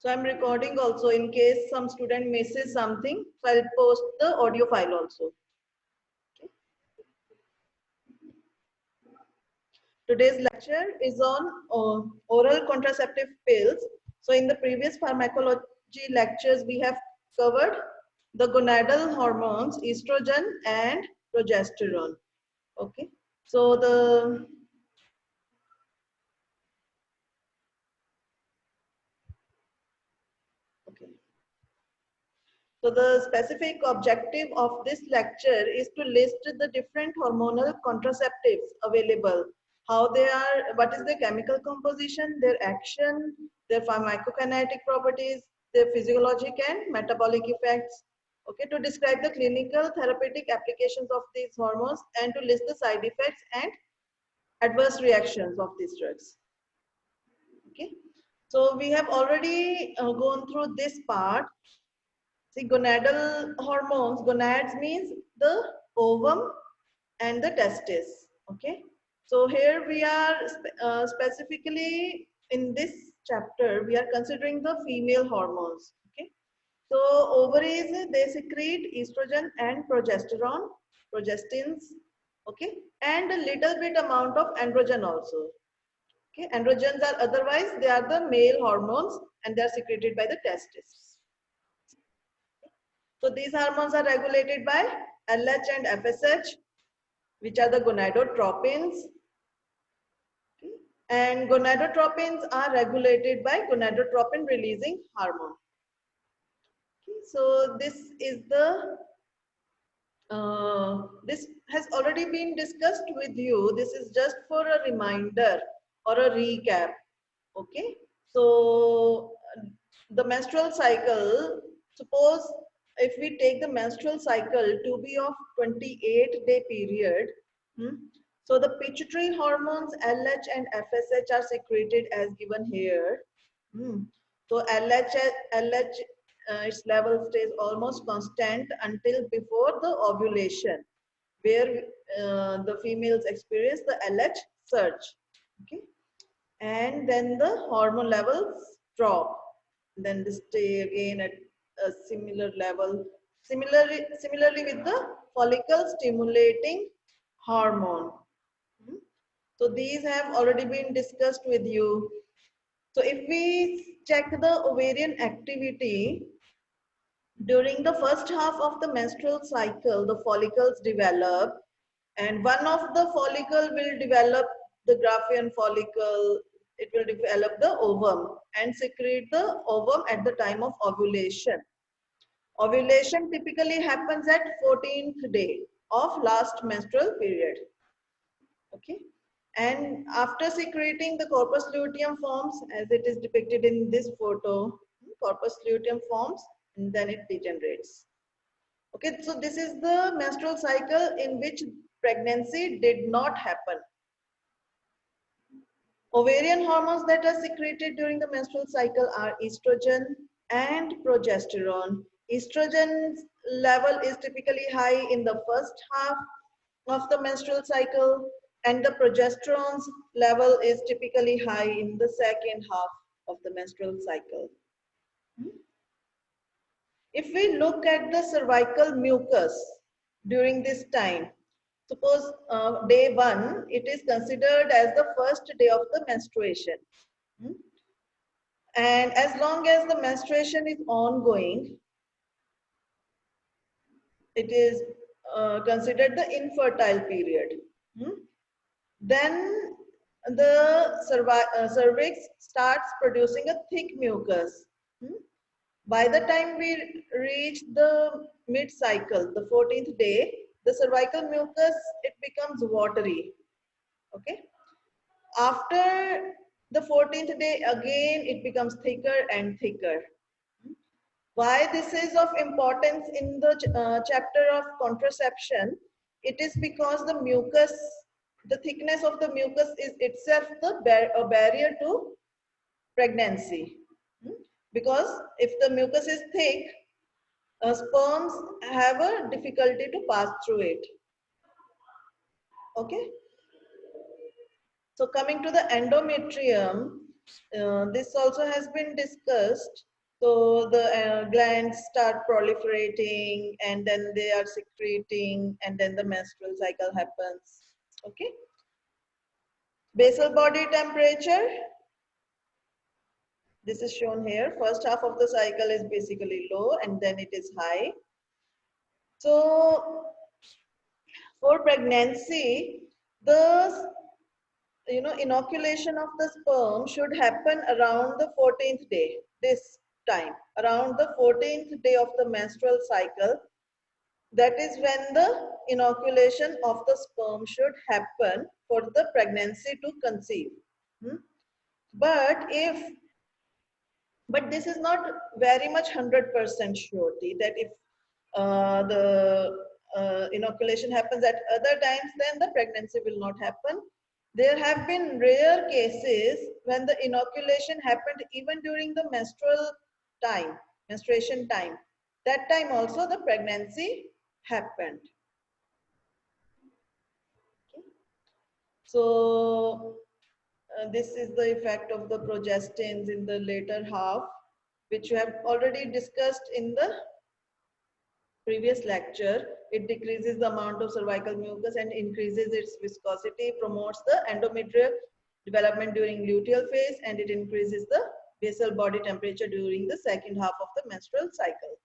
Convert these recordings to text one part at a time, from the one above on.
So I'm recording also in case some student misses something. So I'll post the audio file also. Okay. Today's lecture is on oral contraceptive pills. So in the previous pharmacology lectures, we have covered the gonadal hormones, estrogen and progesterone. Okay. So okay. So the specific objective of this lecture is to list the different hormonal contraceptives available, how they are, what is their chemical composition, their action, their pharmacokinetic properties, their physiologic and metabolic effects. Okay, to describe the clinical therapeutic applications of these hormones and to list the side effects and adverse reactions of these drugs. Okay, so we have already gone through this part. See, gonadal hormones, gonads means the ovum and the testis. Okay. So here we are specifically in this chapter, we are considering the female hormones. Okay. So ovaries, they secrete estrogen and progesterone, progestins. Okay. And a little bit amount of androgen also. Okay. Androgens are otherwise, they are the male hormones and they are secreted by the testis. So these hormones are regulated by LH and FSH, which are the gonadotropins. Okay. And gonadotropins are regulated by gonadotropin releasing hormone. Okay. So this is this has already been discussed with you. This is just for a reminder or a recap. Okay. So the menstrual cycle, suppose if we take the menstrual cycle to be of 28-day period, so the pituitary hormones LH and FSH are secreted as given here. So LH its level stays almost constant until before the ovulation, where the females experience the LH surge. Okay, and then the hormone levels drop. Then they stay again at a similar level. Similarly with the follicle stimulating hormone. So these have already been discussed with you. So if we check the ovarian activity, during the first half of the menstrual cycle, the follicles develop, and one of the follicle will develop the Graafian follicle. It will develop the ovum and secrete the ovum at the time of ovulation. Ovulation typically happens at 14th day of last menstrual period. Okay. And after secreting, the corpus luteum forms as it is depicted in this photo. Corpus luteum forms and then it degenerates. Okay, so this is the menstrual cycle in which pregnancy did not happen. Ovarian hormones that are secreted during the menstrual cycle are estrogen and progesterone. Estrogen level is typically high in the first half of the menstrual cycle, and the progesterone's level is typically high in the second half of the menstrual cycle. If we look at the cervical mucus during this time, suppose day 1, it is considered as the first day of the menstruation. And as long as the menstruation is ongoing, it is considered the infertile period. Then the cervix starts producing a thick mucus. By the time we reach the mid-cycle, the 14th day, the cervical mucus, it becomes watery. Okay. After the 14th day, again, it becomes thicker and thicker. Why this is of importance in the chapter of contraception? It is because the mucus, the thickness of the mucus is itself a barrier to pregnancy. Because if the mucus is thick, sperms have a difficulty to pass through it. Okay. So coming to the endometrium, this also has been discussed. So the glands start proliferating and then they are secreting and then the menstrual cycle happens. Okay. Basal body temperature. This is shown here. First half of the cycle is basically low and then it is high. So for pregnancy, the inoculation of the sperm should happen around the 14th day. This time, around the 14th day of the menstrual cycle, that is when the inoculation of the sperm should happen for the pregnancy to conceive. Hmm? But this is not very much 100% surety that if the inoculation happens at other times, then the pregnancy will not happen. There have been rare cases when the inoculation happened even during the menstruation time. That time also the pregnancy happened. Okay. So this is the effect of the progestins in the later half, which we have already discussed in the previous lecture. It decreases the amount of cervical mucus and increases its viscosity, promotes the endometrial development during luteal phase, and it increases the basal body temperature during the second half of the menstrual cycle.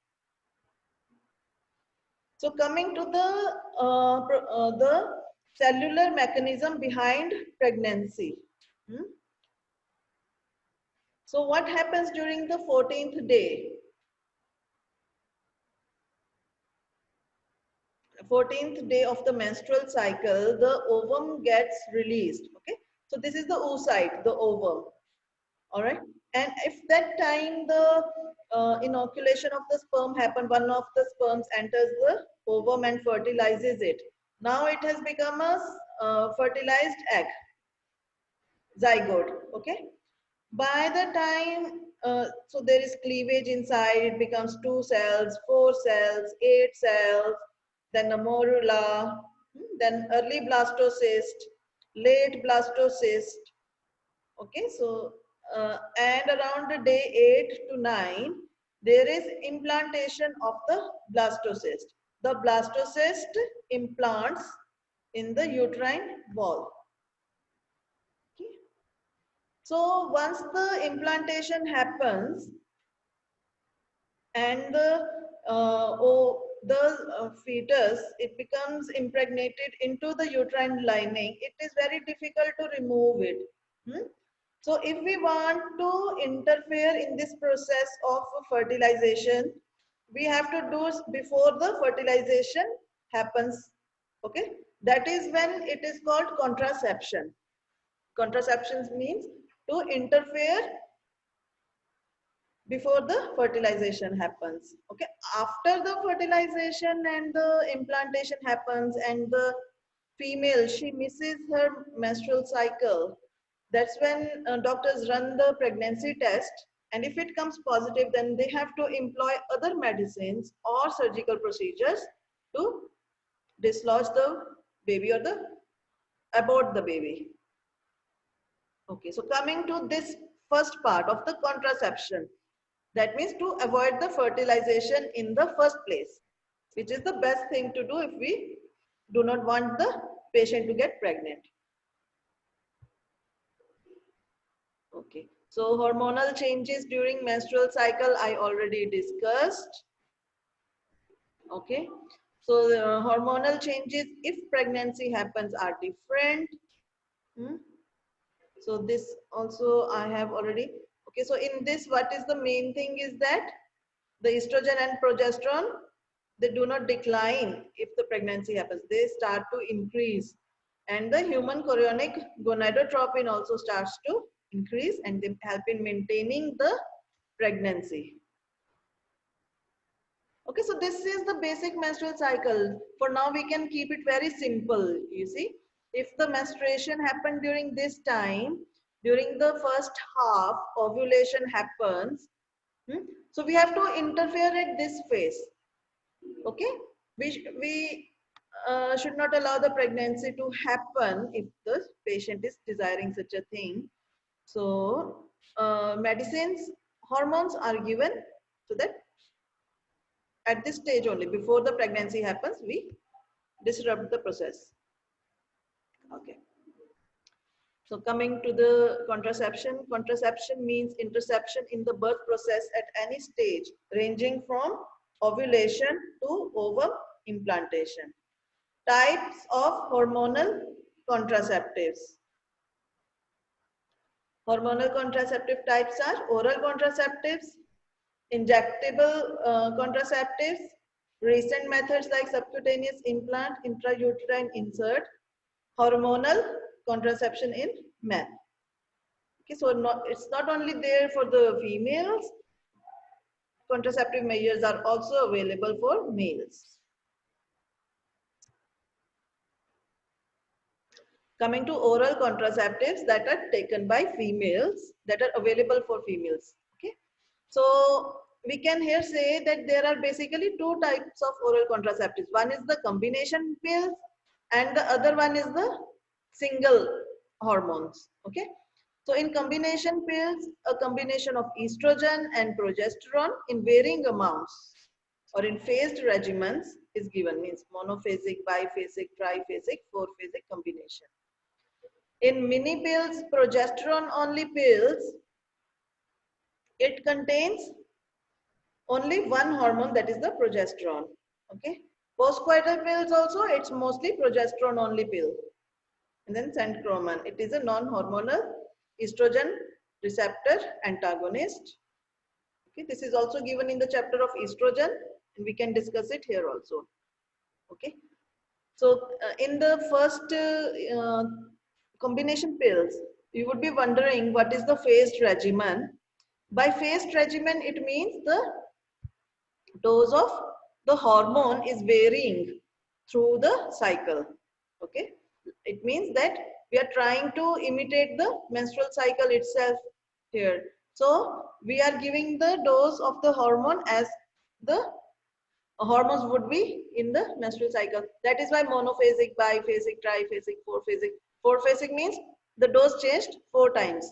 So coming to the cellular mechanism behind pregnancy. So what happens during the 14th day? 14th day of the menstrual cycle, the ovum gets released. Okay, so this is the oocyte, the ovum. All right, and if that time the inoculation of the sperm happened, one of the sperms enters the ovum and fertilizes it. Now it has become a fertilized egg, zygote. Okay, by the time so there is cleavage inside, it becomes 2 cells, 4 cells, 8 cells, then a morula, then early blastocyst, late blastocyst. Okay, so and around the day 8 to 9, there is implantation of the blastocyst. The blastocyst implants in the uterine wall. Okay. So once the implantation happens and the fetus, it becomes impregnated into the uterine lining, it is very difficult to remove it. So if we want to interfere in this process of fertilization, we have to do before the fertilization happens. Okay, that is when it is called contraception. Contraception means to interfere before the fertilization happens. Okay, after the fertilization and the implantation happens and the female, she misses her menstrual cycle, that's when doctors run the pregnancy test, and if it comes positive, then they have to employ other medicines or surgical procedures to dislodge the baby or the abort the baby. Okay, so coming to this first part of the contraception, that means to avoid the fertilization in the first place, which is the best thing to do if we do not want the patient to get pregnant. Okay, so hormonal changes during menstrual cycle I already discussed. Okay, so the hormonal changes if pregnancy happens are different. So this also I have already. Okay, so in this, what is the main thing is that the estrogen and progesterone, they do not decline if the pregnancy happens. They start to increase. And the human chorionic gonadotropin also starts to increase, and they help in maintaining the pregnancy. Okay, so this is the basic menstrual cycle. For now, we can keep it very simple. You see, if the menstruation happened during this time, during the first half, ovulation happens. So we have to interfere at this phase. Okay, we should not allow the pregnancy to happen if the patient is desiring such a thing. So medicines, hormones are given So that at this stage only, before the pregnancy happens, we disrupt the process. Okay. So coming to the contraception, contraception means interception in the birth process at any stage, ranging from ovulation to ovum implantation. Types of hormonal contraceptives. Hormonal contraceptive types are oral contraceptives, injectable contraceptives, recent methods like subcutaneous implant, intrauterine insert, hormonal contraception in men. Okay, so it's not only there for the females, contraceptive measures are also available for males. Coming to oral contraceptives that are taken by females, that are available for females. Okay, so we can here say that there are basically two types of oral contraceptives. One is the combination pills and the other one is the single hormones. Okay, so in combination pills, a combination of estrogen and progesterone in varying amounts or in phased regimens is given, means monophasic, biphasic, triphasic, four-phasic combination. In mini pills, progesterone only pills, it contains only one hormone, that is the progesterone. Okay. Postcoital pills also, it's mostly progesterone only pill. And then centroman, it is a non-hormonal estrogen receptor antagonist. Okay. This is also given in the chapter of estrogen and we can discuss it here also. Okay. So in the first combination pills, you would be wondering what is the phased regimen. By phased regimen, it means the dose of the hormone is varying through the cycle. Okay, it means that we are trying to imitate the menstrual cycle itself here. So we are giving the dose of the hormone as the hormones would be in the menstrual cycle. That is why monophasic, biphasic, triphasic, four-phasic. Four-phasic means the dose changed 4 times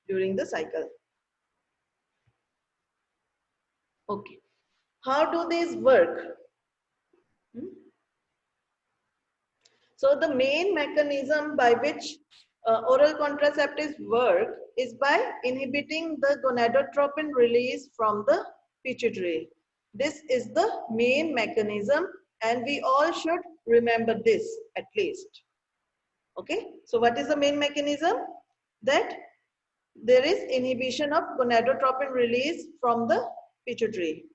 during the cycle. Okay. How do these work? So the main mechanism by which oral contraceptives work is by inhibiting the gonadotropin release from the pituitary. This is the main mechanism and we all should remember this at least. Okay, so what is the main mechanism? That there is inhibition of gonadotropin release from the pituitary.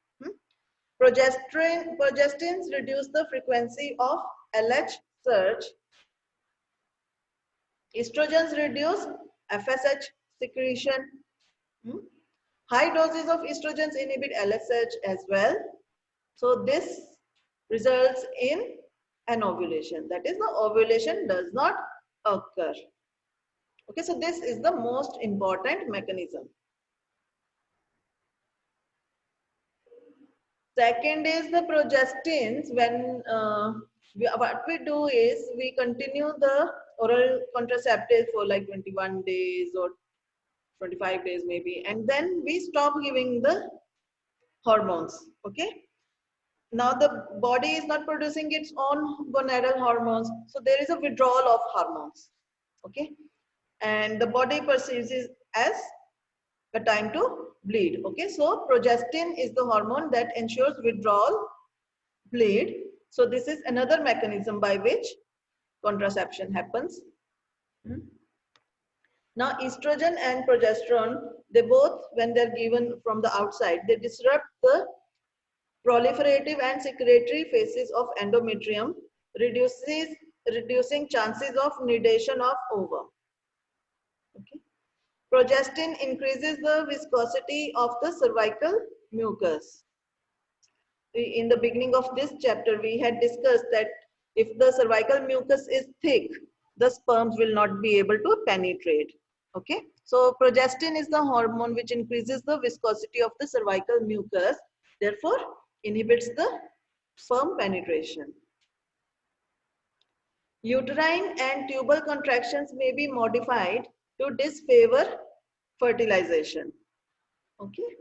Progestins reduce the frequency of LH surge. Estrogens reduce FSH secretion. High doses of estrogens inhibit LSH as well. So this results in an ovulation. That is, the ovulation does not occur. Okay, so this is the most important mechanism. Second is the progestins. When what we do is we continue the oral contraceptive for like 21 days or 25 days maybe, and then we stop giving the hormones. Okay. Now the body is not producing its own gonadal hormones, so there is a withdrawal of hormones. Okay, and the body perceives it as a time to bleed. Okay, so progestin is the hormone that ensures withdrawal, bleed. So this is another mechanism by which contraception happens. Now estrogen and progesterone, they both, when they're given from the outside, they disrupt the proliferative and secretory phases of endometrium, reducing chances of nidation of ovum. Okay. Progestin increases the viscosity of the cervical mucus. In the beginning of this chapter, we had discussed that if the cervical mucus is thick, the sperms will not be able to penetrate. Okay, so progestin is the hormone which increases the viscosity of the cervical mucus, therefore inhibits the sperm penetration. Uterine and tubal contractions may be modified to disfavor fertilization. Okay.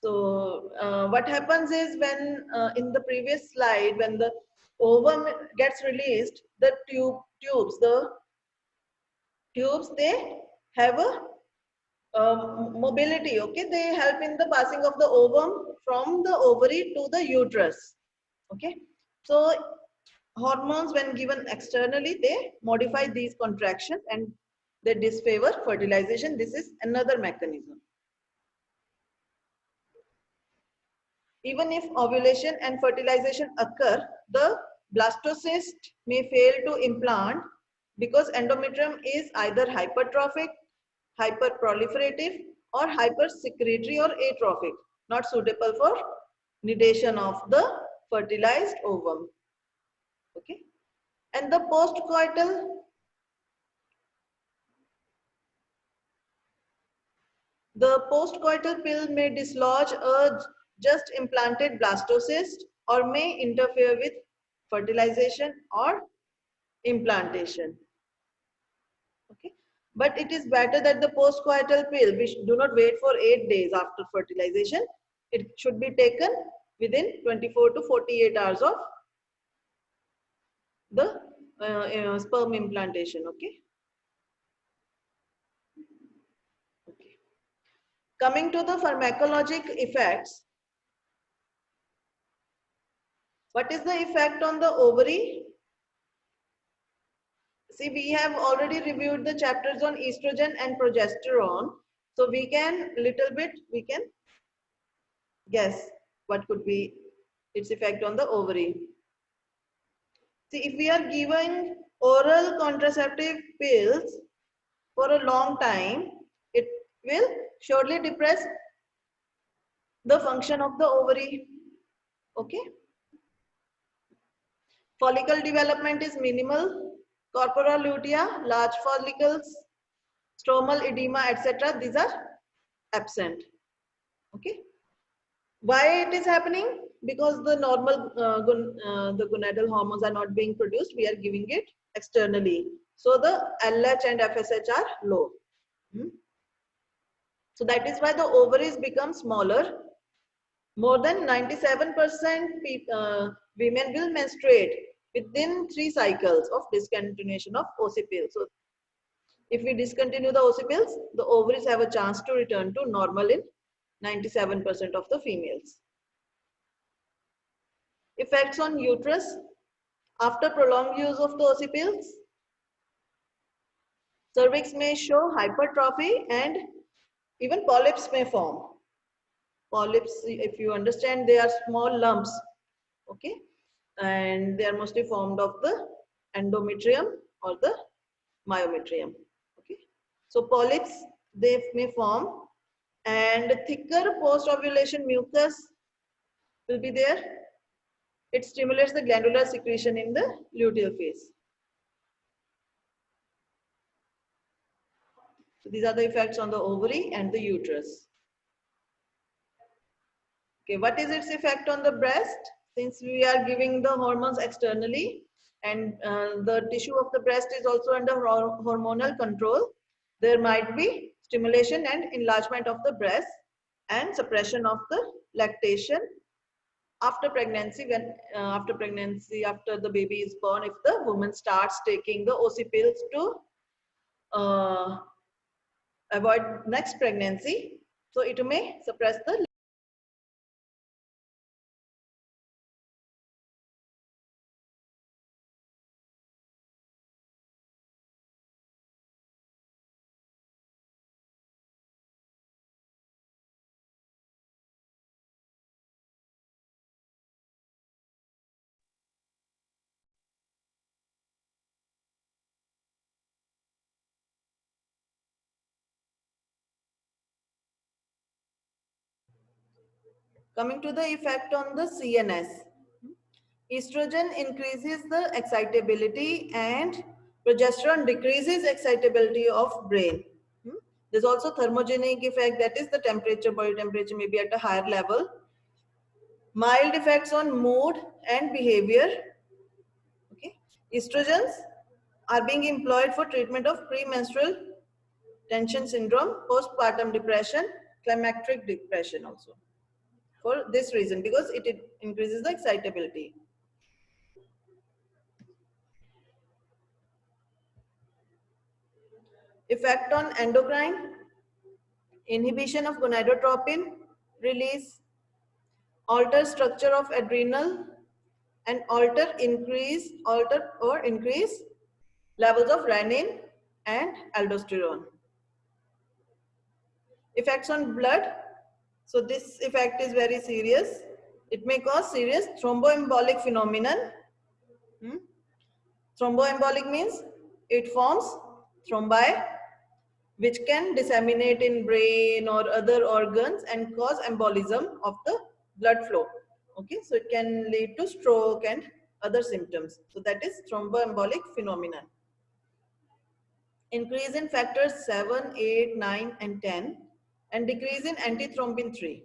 So what happens is when in the previous slide, when the ovum gets released, the tubes, they have a mobility. Okay, they help in the passing of the ovum from the ovary to the uterus. Okay, so hormones, when given externally, they modify these contractions and they disfavor fertilization. This is another mechanism. Even if ovulation and fertilization occur, the blastocyst may fail to implant because endometrium is either hypertrophic, hyperproliferative, or hypersecretory or atrophic, not suitable for nidation of the fertilized ovum. Okay, and the postcoital pill may dislodge a just implanted blastocyst or may interfere with fertilization or implantation. Okay, but it is better that the postcoital pill, we do not wait for 8 days after fertilization. It should be taken within 24 to 48 hours of the sperm implantation. Okay. Okay. Coming to the pharmacologic effects, what is the effect on the ovary? See, we have already reviewed the chapters on estrogen and progesterone. So we can guess what could be its effect on the ovary. See, if we are giving oral contraceptive pills for a long time, it will surely depress the function of the ovary. Okay. Follicle development is minimal. Corpora lutea, large follicles, stromal edema, etc. These are absent. Okay. Why it is happening? Because the normal the gonadal hormones are not being produced. We are giving it externally. So the LH and FSH are low. So that is why the ovaries become smaller. More than 97% women will menstruate within 3 cycles of discontinuation of OC pills. So if we discontinue the OC pills, the ovaries have a chance to return to normal in 97% of the females. Effects on uterus after prolonged use of the OC pills. Cervix may show hypertrophy and even polyps may form. Polyps, if you understand, they are small lumps. Okay, and they are mostly formed of the endometrium or the myometrium. Okay, so polyps, they may form, and thicker post-ovulation mucus will be there. It stimulates the glandular secretion in the luteal phase. So these are the effects on the ovary and the uterus. Okay, what is its effect on the breast? Since we are giving the hormones externally and the tissue of the breast is also under hormonal control, there might be stimulation and enlargement of the breast and suppression of the lactation after pregnancy. When after the baby is born, if the woman starts taking the OC pills to avoid next pregnancy, so it may suppress the Coming to the effect on the CNS. Estrogen increases the excitability and progesterone decreases excitability of brain. There's also thermogenic effect, that is the temperature, body temperature may be at a higher level. Mild effects on mood and behavior. Okay. Estrogens are being employed for treatment of premenstrual tension syndrome, postpartum depression, climacteric depression also. for this reason, because it increases the excitability. Effect on endocrine: inhibition of gonadotropin release, alter structure of adrenal, and increase levels of renin and aldosterone. Effects on blood: so this effect is very serious. It may cause serious thromboembolic phenomenon. Thromboembolic means it forms thrombi which can disseminate in brain or other organs and cause embolism of the blood flow. Okay, so it can lead to stroke and other symptoms. So that is thromboembolic phenomenon. Increase in factors 7, 8, 9 and 10, and decrease in antithrombin 3.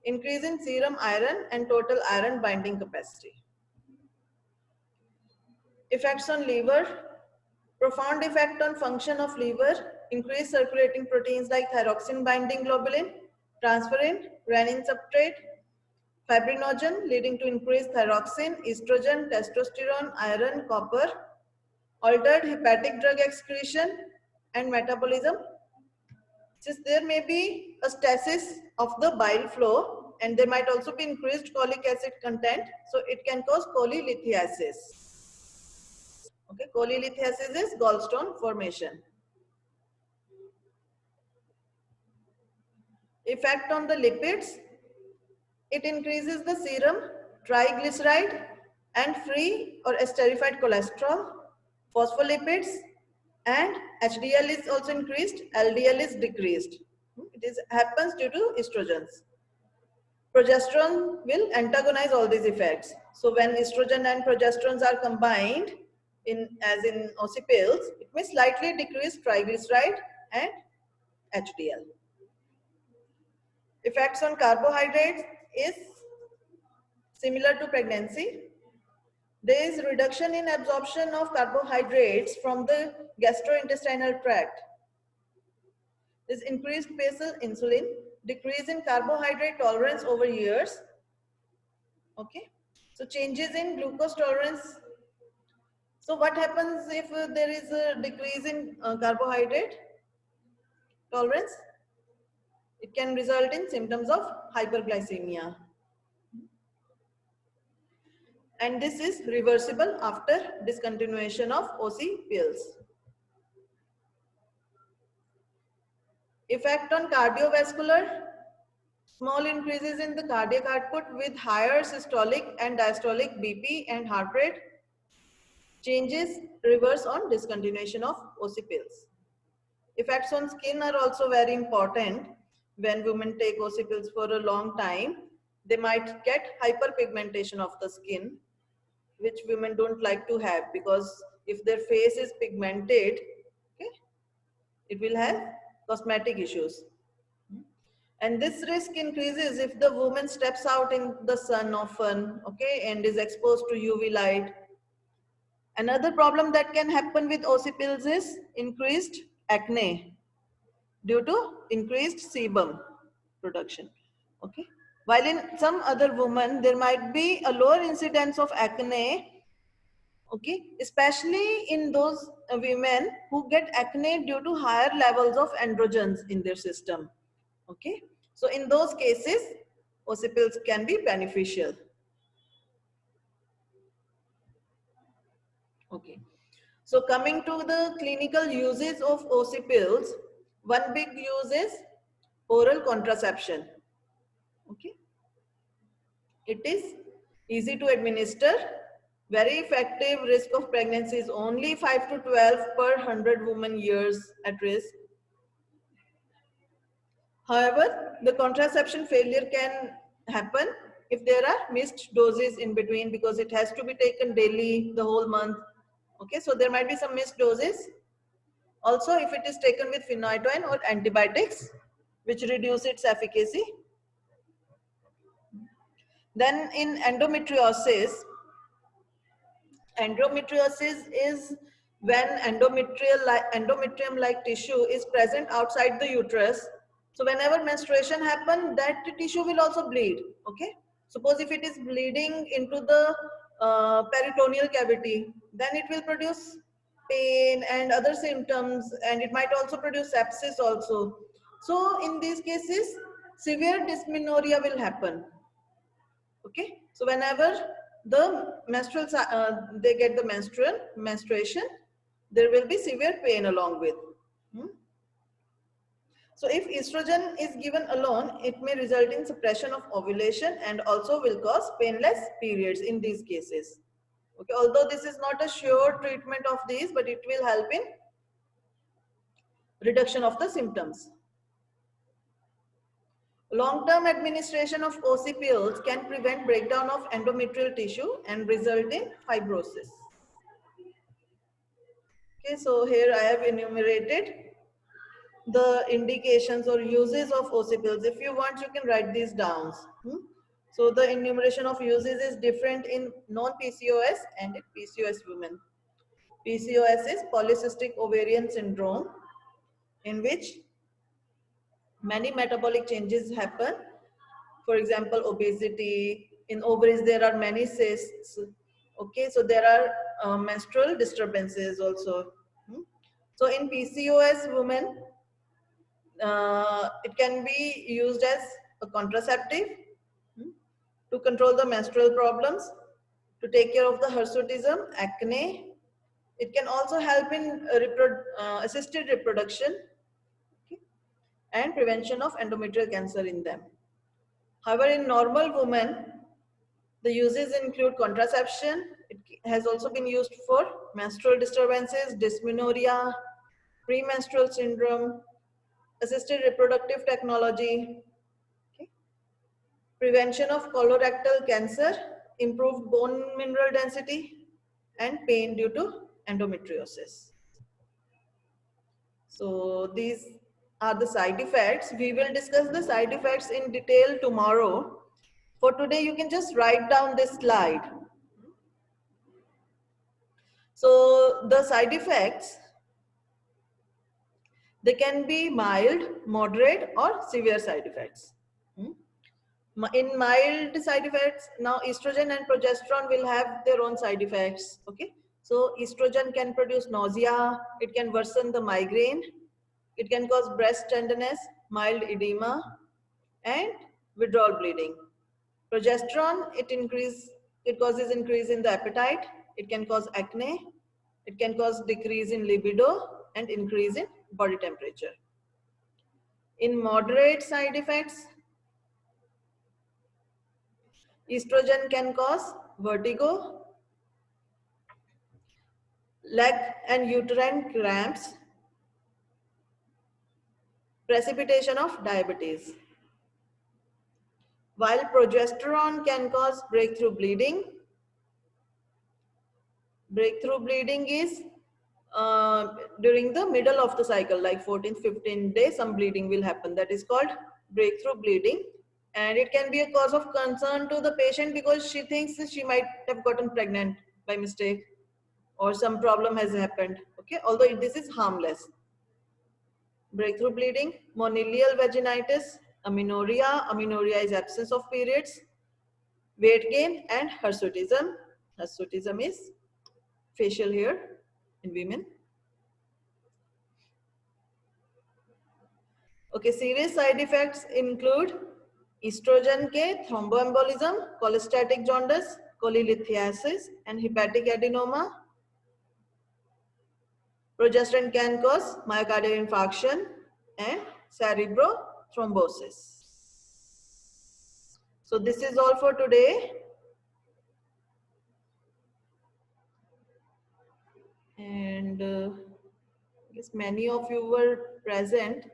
Increase in serum iron and total iron binding capacity. Effects on liver: profound effect on function of liver, increased circulating proteins like thyroxine binding globulin, transferrin, renin substrate, fibrinogen leading to increased thyroxine, estrogen, testosterone, iron, copper, altered hepatic drug excretion and metabolism. Since there may be a stasis of the bile flow and there might also be increased cholic acid content, so it can cause cholelithiasis. Okay, cholelithiasis is gallstone formation. Effect on the lipids: it increases the serum triglyceride and free or esterified cholesterol, phospholipids, and HDL is also increased, LDL is decreased. It happens due to estrogens. Progesterone will antagonize all these effects. So when estrogen and progesterones are combined, as in OC pills, it may slightly decrease triglyceride and HDL. Effects on carbohydrates is similar to pregnancy. There is reduction in absorption of carbohydrates from the gastrointestinal tract. There is increased basal insulin, decrease in carbohydrate tolerance over years. Okay, so changes in glucose tolerance. So what happens if there is a decrease in carbohydrate tolerance? It can result in symptoms of hyperglycemia. And this is reversible after discontinuation of OC pills. Effect on cardiovascular: small increases in the cardiac output with higher systolic and diastolic BP and heart rate. Changes reverse on discontinuation of OC pills. Effects on skin are also very important. When women take OC pills for a long time, they might get hyperpigmentation of the skin, which women don't like to have, because if their face is pigmented, okay, it will have cosmetic issues. And this risk increases if the woman steps out in the sun often, okay, and is exposed to UV light. Another problem that can happen with OC pills is increased acne due to increased sebum production. Okay, while in some other women there might be a lower incidence of acne. Okay, especially in those women who get acne due to higher levels of androgens in their system. Okay, so in those cases, OC pills can be beneficial. Okay, so coming to the clinical uses of OC pills, one big use is oral contraception. Okay, it is easy to administer, very effective. Risk of pregnancy is only 5 to 12 per 100 women years at risk. However, the contraception failure can happen if there are missed doses in between, because it has to be taken daily the whole month. Okay, so there might be some missed doses. Also, if it is taken with phenytoin or antibiotics, which reduce its efficacy. Then in endometriosis is when endometrium-like tissue is present outside the uterus. So whenever menstruation happen, that tissue will also bleed. Okay. Suppose if it is bleeding into the peritoneal cavity, then it will produce pain and other symptoms, and it might also produce sepsis also. So in these cases, severe dysmenorrhea will happen. Okay. So whenever the they get the menstruation, there will be severe pain along with. Hmm? So if estrogen is given alone, it may result in suppression of ovulation and also will cause painless periods in these cases. Okay, although this is not a sure treatment of these, but it will help in reduction of the symptoms. Long-term administration of OC pills can prevent breakdown of endometrial tissue and result in fibrosis. Okay, so here I have enumerated the indications or uses of OC pills. If you want, you can write these down. So the enumeration of uses is different in non-PCOS and PCOS women. PCOS is polycystic ovarian syndrome, in which many metabolic changes happen. For example, obesity. In ovaries, there are many cysts. Okay, so there are menstrual disturbances also. So in PCOS women, it can be used as a contraceptive to control the menstrual problems, to take care of the hirsutism, acne. It can also help in assisted reproduction, okay, and prevention of endometrial cancer in them. However, in normal women, the uses include contraception. It has also been used for menstrual disturbances, dysmenorrhea, premenstrual syndrome, assisted reproductive technology, okay, prevention of colorectal cancer, improved bone mineral density, and pain due to endometriosis. So these are the side effects. We will discuss the side effects in detail tomorrow. For today, you can just write down this slide. So the side effects, they can be mild, moderate, or severe side effects. In mild side effects, now estrogen and progesterone will have their own side effects. Okay, so estrogen can produce nausea, it can worsen the migraine, it can cause breast tenderness, mild edema, and withdrawal bleeding. Progesterone, it causes increase in the appetite, it can cause acne, it can cause decrease in libido and increase in body temperature. In moderate side effects, estrogen can cause vertigo, leg and uterine cramps, precipitation of diabetes. While progesterone can cause breakthrough bleeding. Breakthrough bleeding is during the middle of the cycle, like 14th, 15th day, some bleeding will happen. That is called breakthrough bleeding. And it can be a cause of concern to the patient because she thinks that she might have gotten pregnant by mistake or some problem has happened. Okay, although this is harmless. Breakthrough bleeding, monilial vaginitis, amenorrhea. Amenorrhea is absence of periods, weight gain, and hirsutism. Hirsutism is facial hair in women. Okay, serious side effects include estrogen के thromboembolism, cholestatic jaundice, cholelithiasis, and hepatic adenoma. Progesterone can cause myocardial infarction and cerebrothrombosis. So this is all for today. And I guess many of you were present.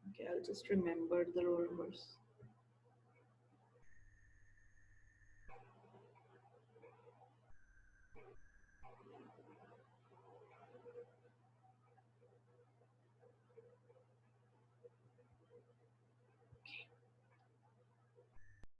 Okay, I'll just remember the roll numbers.